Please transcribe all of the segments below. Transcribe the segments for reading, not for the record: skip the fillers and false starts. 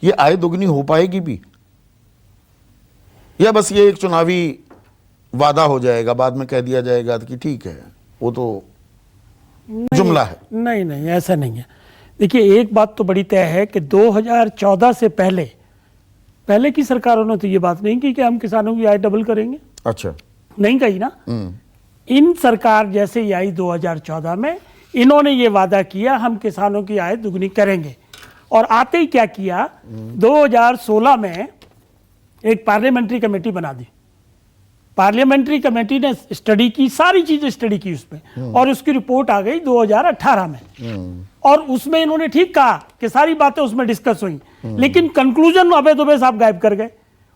ये आय दोगुनी हो पाएगी भी, या बस ये एक चुनावी वादा हो जाएगा, बाद में कह दिया जाएगा कि ठीक है वो तो जुमला है? नहीं नहीं, ऐसा नहीं है। देखिए, एक बात तो बड़ी तय है कि 2014 से पहले की सरकारों ने तो ये बात नहीं की कि हम किसानों की आय डबल करेंगे। अच्छा, नहीं कही ना। इन सरकार जैसे ही आई 2014 में, इन्होंने ये वादा किया हम किसानों की आय दुगनी करेंगे, और आते ही क्या किया, 2016 में एक पार्लियामेंट्री कमेटी बना दी। पार्लियामेंट्री कमेटी ने स्टडी की, सारी चीजें स्टडी की उसमें, और उसकी रिपोर्ट आ गई 2018 में। और उसमें इन्होंने ठीक कहा कि सारी बातें उसमें डिस्कस हुई, लेकिन कंक्लूजन अबे दुबे साहब गायब कर गए।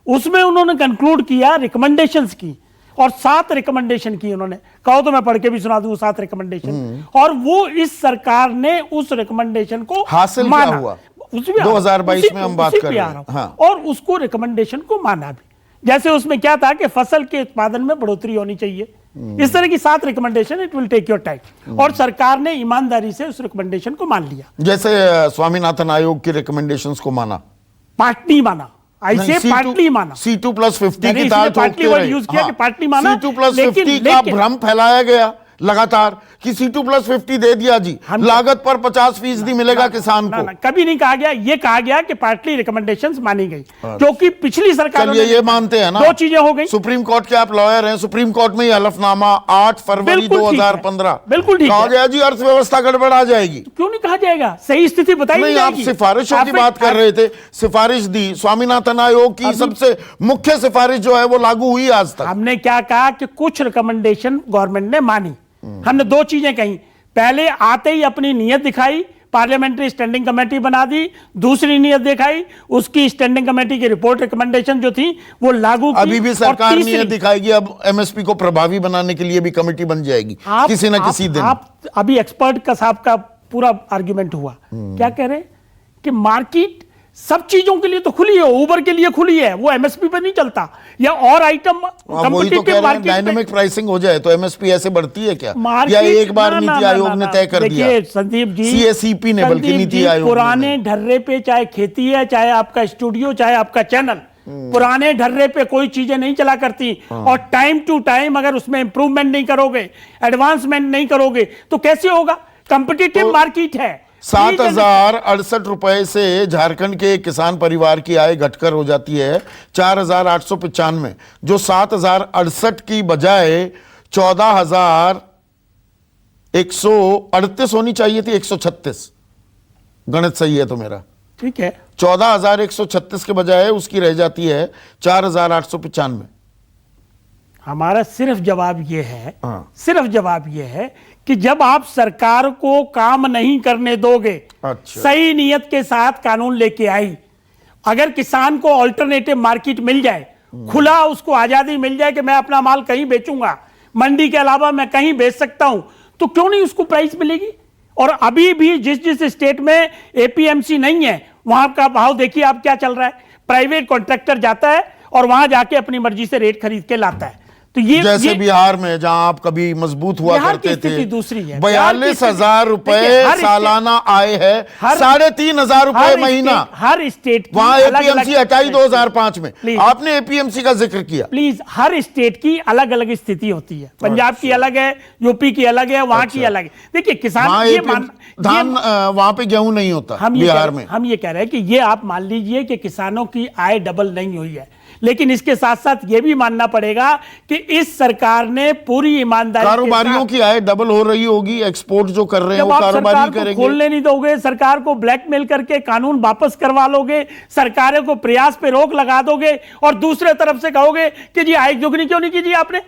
उसमें उन्होंने कंक्लूड किया, रिकमेंडेशंस की, और 7 रिकमेंडेशन की उन्होंने। कहो तो मैं पढ़ के भी सुना दूं 7 रिकमेंडेशन। और वो इस सरकार ने उस रिकमेंडेशन को हासिल माना। क्या हुआ 2022 में हम बात कर रहे हैं। हाँ। और उसको रिकमेंडेशन को माना भी। जैसे उसमें क्या था कि फसल के उत्पादन में बढ़ोतरी होनी चाहिए, इस तरह की 7 recommendation. It will take your time. और सरकार ने ईमानदारी से उस रिकमेंडेशन को मान लिया। जैसे स्वामीनाथन आयोग की रिकमेंडेशंस को माना, पार्टली माना, ऐसे पार्टली माना। C2+50 की ताल ठोकते रहे। यूज किया कि पार्टली माना। C2+50 का भ्रम फैलाया गया लगातार कि C2+50 दे दिया जी, लागत पर 50% मिलेगा किसान को। कभी नहीं कहा गया। ये कहा गया कि पार्टली रिकमेंडेशंस मानी गई, क्योंकि पिछली सरकार चलिए ये मानते हैं ना। 2 चीजें हो गई। सुप्रीम कोर्ट के आप लॉयर हैं, सुप्रीम कोर्ट में ये हलफनामा 8 फरवरी 2015 बिल्कुल ठीक कहा गया जी अर्थव्यवस्था गड़बड़ आ जाएगी। क्यों नहीं कहा जाएगा? सही स्थिति बताई नहीं, आप सिफारिशों की बात कर रहे थे। सिफारिश दी स्वामीनाथन आयोग की, सबसे मुख्य सिफारिश जो है वो लागू हुई आज तक। हमने क्या कहा कि कुछ रिकमेंडेशन गवर्नमेंट ने मानी। हमने 2 चीजें कही। पहले आते ही अपनी नीयत दिखाई, पार्लियामेंट्री स्टैंडिंग कमेटी बना दी। दूसरी नीयत दिखाई, उसकी स्टैंडिंग कमेटी की रिपोर्ट रिकमेंडेशन जो थी वो लागू की। अभी भी सरकार नीयत दिखाएगी, अब एमएसपी को प्रभावी बनाने के लिए भी कमेटी बन जाएगी किसी न किसी दिन। आप अभी एक्सपर्ट का साहब का पूरा आर्ग्यूमेंट हुआ। क्या कह रहे हैं कि मार्केट सब चीजों के लिए तो खुली है, उबर के लिए खुली है, वो एमएसपी पे नहीं चलता, या और item competitive market. Dynamic pricing हो जाए तो एमएसपी ऐसे बढ़ती है क्या? या एक बार नीति आयोग ने तय कर दिया? देखिए संदीप जी, सीएसईपी ने, बल्कि नीति आयोग पुराने ढर्रे पे, चाहे खेती है, चाहे आपका स्टूडियो, चाहे आपका चैनल, पुराने ढर्रे पे कोई चीजें नहीं चला करती। और टाइम टू टाइम अगर उसमें इंप्रूवमेंट नहीं करोगे, एडवांसमेंट नहीं करोगे, तो कैसे होगा? कंपटीटिव मार्केट है। 7,068 रुपए से झारखंड के किसान परिवार की आय घटकर हो जाती है 4,895, जो 7,068 की बजाय 14,138 होनी चाहिए थी। 136 गणित सही है तो मेरा? ठीक है। 14,136 के बजाय उसकी रह जाती है 4,895। हमारा सिर्फ जवाब यह है, सिर्फ जवाब यह है कि जब आप सरकार को काम नहीं करने दोगे, अच्छा, सही नियत के साथ कानून लेके आई, अगर किसान को अल्टरनेटिव मार्केट मिल जाए, खुला उसको आजादी मिल जाए कि मैं अपना माल कहीं बेचूंगा, मंडी के अलावा मैं कहीं बेच सकता हूं, तो क्यों नहीं उसको प्राइस मिलेगी? और अभी भी जिस स्टेट में एपीएमसी नहीं है, वहां का भाव देखिए आप क्या चल रहा है। प्राइवेट कॉन्ट्रैक्टर जाता है और वहां जाके अपनी मर्जी से रेट खरीद के लाता है। तो जैसे बिहार में जहां आप कभी मजबूत हुआ करते थे, दूसरी है। 42,000 रुपए सालाना आय है, 3,500 रुपए महीना। हर स्टेट की वहां एपीएमसी हटाई 2005 में। आपने एपीएमसी का जिक्र किया। प्लीज, हर स्टेट की अलग अलग स्थिति होती है। पंजाब की अलग है, यूपी की अलग है, वहां की अलग है। देखिए किसान धान, वहां पे गेहूं नहीं होता बिहार में। हम ये कह रहे हैं कि ये आप मान लीजिए कि किसानों की आय डबल नहीं हुई है, लेकिन इसके साथ साथ यह भी मानना पड़ेगा कि इस सरकार ने पूरी ईमानदारी, कारोबारियों की आय डबल हो रही होगी। एक्सपोर्ट जो कर रहे हैं वो कारोबारी करेंगे। खोलने नहीं दोगे, सरकार को ब्लैकमेल करके कानून वापस करवा लोगे, सरकारों को प्रयास पे रोक लगा दोगे, और दूसरे तरफ से कहोगे कि जी आय दोगुनी क्यों नहीं की जी आपने?